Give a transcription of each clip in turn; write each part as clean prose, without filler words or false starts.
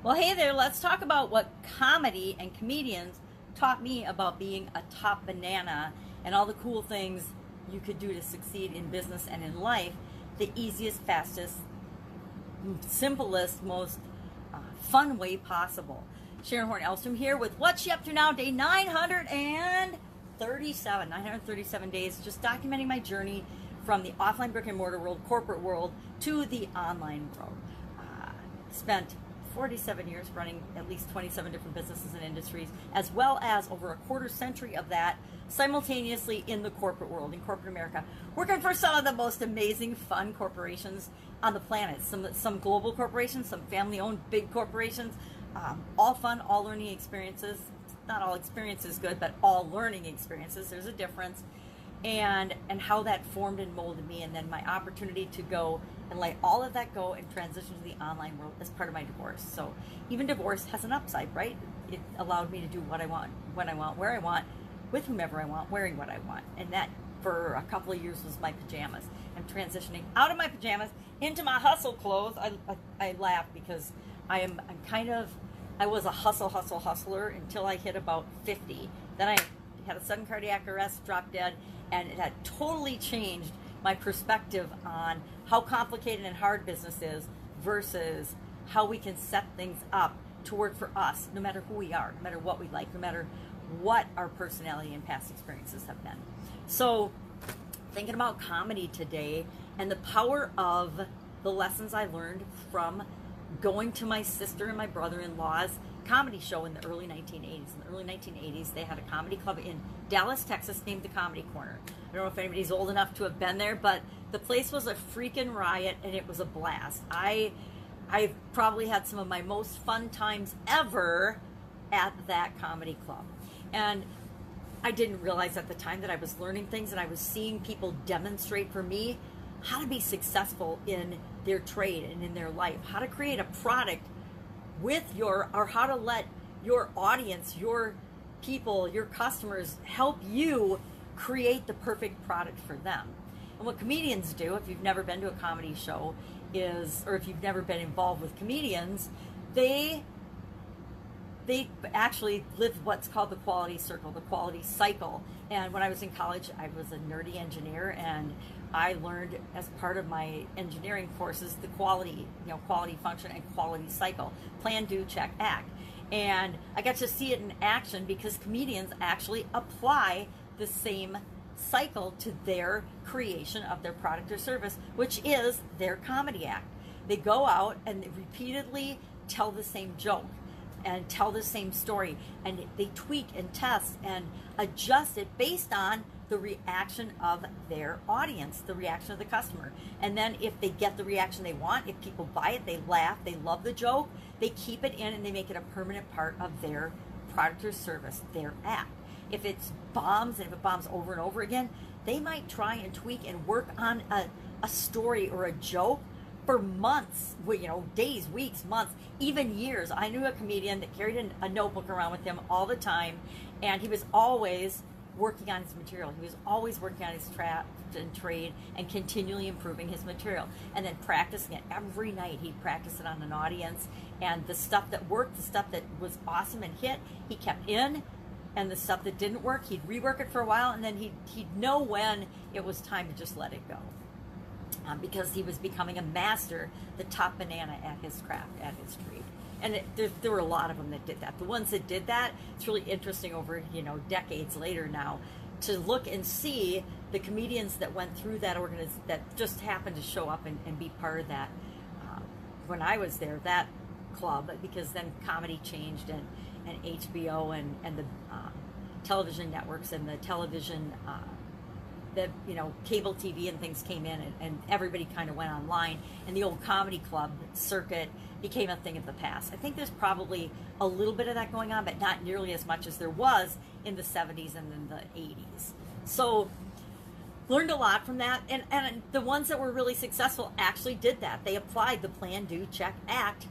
Well, hey there, let's talk about what comedy and comedians taught me about being a top banana and all the cool things you could do to succeed in business and in life the easiest, fastest, simplest, most fun way possible. Sharon Horne-Ellstrom here with What's She Up To Now, day 937 days, just documenting my journey from the offline brick and mortar world, corporate world, to the online world. Spent 47 years running at least 27 different businesses and industries, as well as over a quarter century of that simultaneously in the corporate world, in corporate America, working for some of the most amazing, fun corporations on the planet. Some global corporations, some family-owned big corporations, all fun, all learning experiences. Not all experiences good, but all learning experiences. There's a difference. And how that formed and molded me, and then my opportunity to go and let all of that go and transition to the online world as part of my divorce. So even divorce has an upside, right? It allowed me to do what I want, when I want, where I want, with whomever I want, wearing what I want. And that for a couple of years was my pajamas. I'm transitioning out of my pajamas into my hustle clothes. I laugh because I was a hustler until I hit about 50. Then I had a sudden cardiac arrest, dropped dead, and it had totally changed my perspective on how complicated and hard business is versus how we can set things up to work for us, no matter who we are, no matter what we like, no matter what our personality and past experiences have been. So thinking about comedy today and the power of the lessons I learned from going to my sister and my brother-in-law's comedy show in the early 1980s. In the early 1980s, they had a comedy club in Dallas, Texas, named the Comedy Corner. I don't know if anybody's old enough to have been there, but the place was a freaking riot, and it was a blast. I've probably had some of my most fun times ever at that comedy club. And I didn't realize at the time that I was learning things, and I was seeing people demonstrate for me how to be successful in their trade and in their life, how to create a product or how to let your audience, your people, your customers help you create the perfect product for them. And what comedians do, if you've never been to a comedy show, or if you've never been involved with comedians, they actually live what's called the quality circle, the quality cycle. And when I was in college, I was a nerdy engineer, and I learned as part of my engineering courses the quality function and quality cycle: plan, do, check, act. And I got to see it in action because comedians actually apply the same cycle to their creation of their product or service, which is their comedy act. They go out and they repeatedly tell the same joke and tell the same story, and they tweak and test and adjust it based on the reaction of their audience, the reaction of the customer. And then if they get the reaction they want, if people buy it, they laugh, they love the joke, they keep it in and they make it a permanent part of their product or service, their act. If it bombs, and if it bombs over and over again, they might try and tweak and work on a story or a joke for months, days, weeks, months, even years. I knew a comedian that carried a notebook around with him all the time, and he was always working on his material. He was always working on his craft and trade and continually improving his material, and then practicing it every night. He'd practice it on an audience, and the stuff that worked, the stuff that was awesome and hit, he kept in, and the stuff that didn't work, he'd rework it for a while, and then he'd know when it was time to just let it go. Because he was becoming a master, the top banana at his craft, at his trade. And there were a lot of them that did that. The ones that did that, it's really interesting over, decades later now, to look and see the comedians that went through that that just happened to show up and be part of that. When I was there, that club, because then comedy changed, and HBO and the television networks and the television cable TV and things came in, and everybody kind of went online, and the old comedy club circuit became a thing of the past. I think there's probably a little bit of that going on, but not nearly as much as there was in the 70s and in the 80s. So learned a lot from that, and the ones that were really successful actually did that. They applied the plan, do, check, act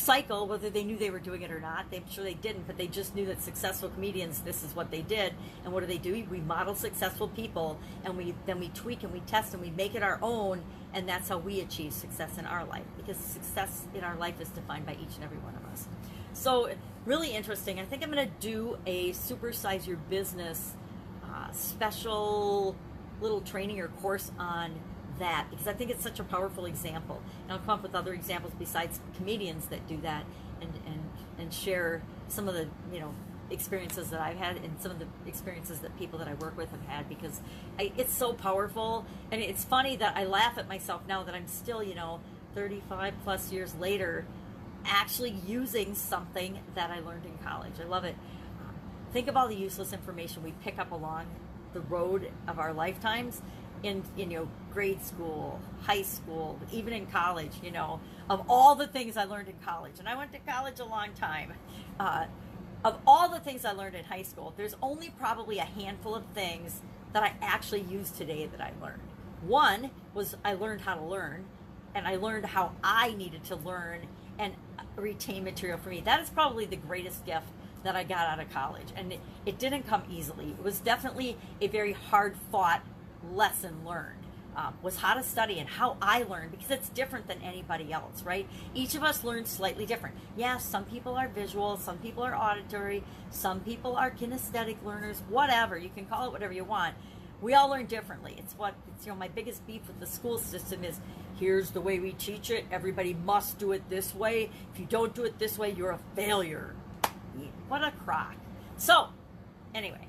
cycle, whether they knew they were doing it or not. I'm sure they didn't, but they just knew that successful comedians, this is what they did. And what do? We model successful people, and then we tweak and we test and we make it our own, and that's how we achieve success in our life, because success in our life is defined by each and every one of us. So really interesting. I think I'm going to do a Supersize Your Business special little training or course on that, because I think it's such a powerful example. And I'll come up with other examples besides comedians that do that, and share some of the experiences that I've had and some of the experiences that people that I work with have had, because it's so powerful. And it's funny that I laugh at myself now that I'm still 35 plus years later actually using something that I learned in college. I love it. Think of all the useless information we pick up along the road of our lifetimes in grade school, high school, even in college, of all the things I learned in college. And I went to college a long time. Of all the things I learned in high school, there's only probably a handful of things that I actually use today that I learned. One was I learned how to learn, and I learned how I needed to learn and retain material for me. That is probably the greatest gift that I got out of college. And it didn't come easily. It was definitely a very hard fought lesson learned. Was how to study and how I learned, because it's different than anybody else, right? Each of us learns slightly different. Yeah, some people are visual, some people are auditory, some people are kinesthetic learners, whatever. You can call it whatever you want. We all learn differently. It's my biggest beef with the school system is, here's the way we teach it. Everybody must do it this way. If you don't do it this way, you're a failure. What a crock. So, anyway,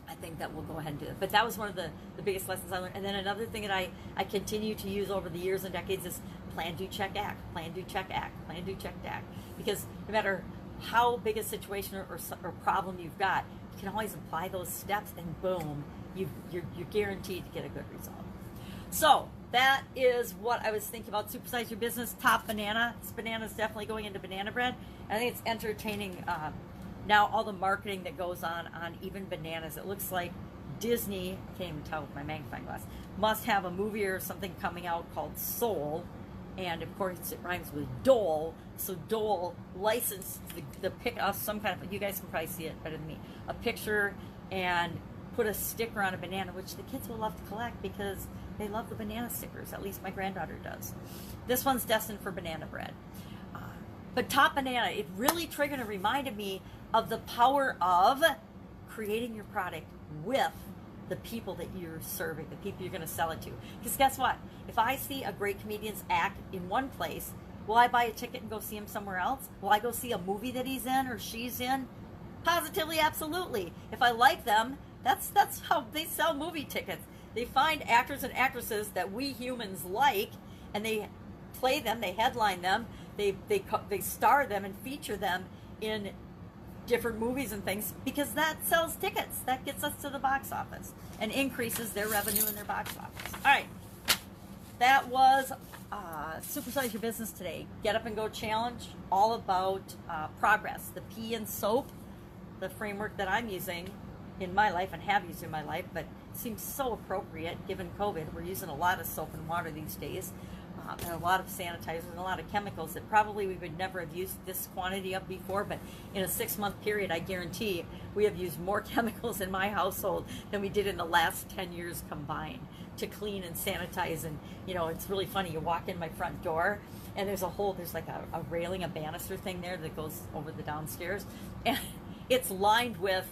I think that we'll go ahead and do it. But that was one of the biggest lessons I learned. And then another thing that I continue to use over the years and decades is plan, do, check, act. Plan, do, check, act. Plan, do, check, act. Because no matter how big a situation or problem you've got, you can always apply those steps, and boom, you're guaranteed to get a good result. So that is what I was thinking about. Supersize Your Business, top banana. This banana is definitely going into banana bread. I think it's entertaining. Now all the marketing that goes on even bananas. It looks like Disney, I can't even tell with my magnifying glass, must have a movie or something coming out called Soul. And of course it rhymes with Dole. So Dole licensed the pic of some kind of, you guys can probably see it better than me, a picture, and put a sticker on a banana, which the kids will love to collect because they love the banana stickers. At least my granddaughter does. This one's destined for banana bread. But top banana, it really triggered and reminded me of the power of creating your product with the people that you're serving, the people you're going to sell it to. Because guess what? If I see a great comedian's act in one place, will I buy a ticket and go see him somewhere else? Will I go see a movie that he's in or she's in? Positively, absolutely. If I like them, that's how they sell movie tickets. They find actors and actresses that we humans like, and they play them, they headline them, they star them and feature them in different movies and things, because that sells tickets. That gets us to the box office and increases their revenue in their box office. All right, that was Supersize Your Business today. Get Up and Go Challenge, all about progress. The P in SOAP, the framework that I'm using in my life and have used in my life, but seems so appropriate given COVID. We're using a lot of soap and water these days. And a lot of sanitizers and a lot of chemicals that probably we would never have used this quantity of before, but in a 6-month period, I guarantee we have used more chemicals in my household than we did in the last 10 years combined to clean and sanitize. And it's really funny, you walk in my front door and there's like a railing, a banister thing there that goes over the downstairs, and it's lined with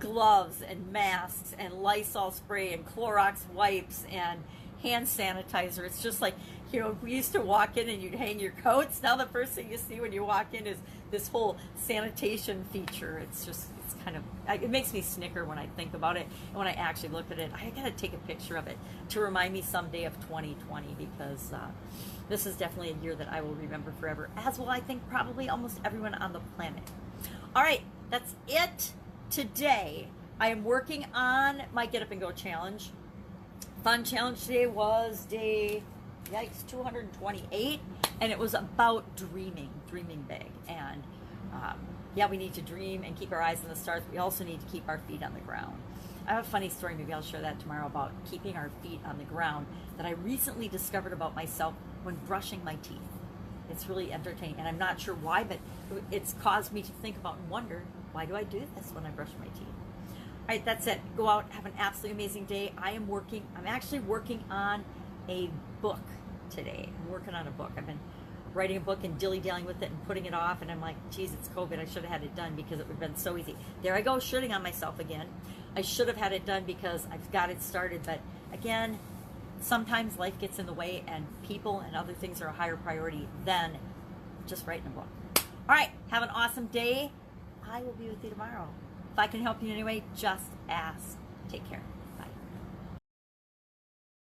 gloves and masks and Lysol spray and Clorox wipes and hand sanitizer. It's just like, we used to walk in and you'd hang your coats. Now the first thing you see when you walk in is this whole sanitation feature. It's kind of, it makes me snicker when I think about it. And when I actually look at it, I gotta take a picture of it to remind me someday of 2020, because this is definitely a year that I will remember forever, as will I think probably almost everyone on the planet. All right, that's it today. I am working on my Get Up and Go challenge. Fun challenge today was day, 228, and it was about dreaming big. And we need to dream and keep our eyes on the stars. We also need to keep our feet on the ground. I have a funny story, maybe I'll share that tomorrow, about keeping our feet on the ground that I recently discovered about myself when brushing my teeth. It's really entertaining, and I'm not sure why, but it's caused me to think about and wonder, why do I do this when I brush my teeth? All right, that's it. Go out, have an absolutely amazing day. I'm actually working on a book today. I'm working on a book. I've been writing a book and dilly-dallying with it and putting it off, and I'm like, geez, it's COVID. I should have had it done because it would have been so easy. There I go, shooting on myself again. I should have had it done because I've got it started, but again, sometimes life gets in the way and people and other things are a higher priority than just writing a book. All right, have an awesome day. I will be with you tomorrow. If I can help you in any way, just ask. Take care.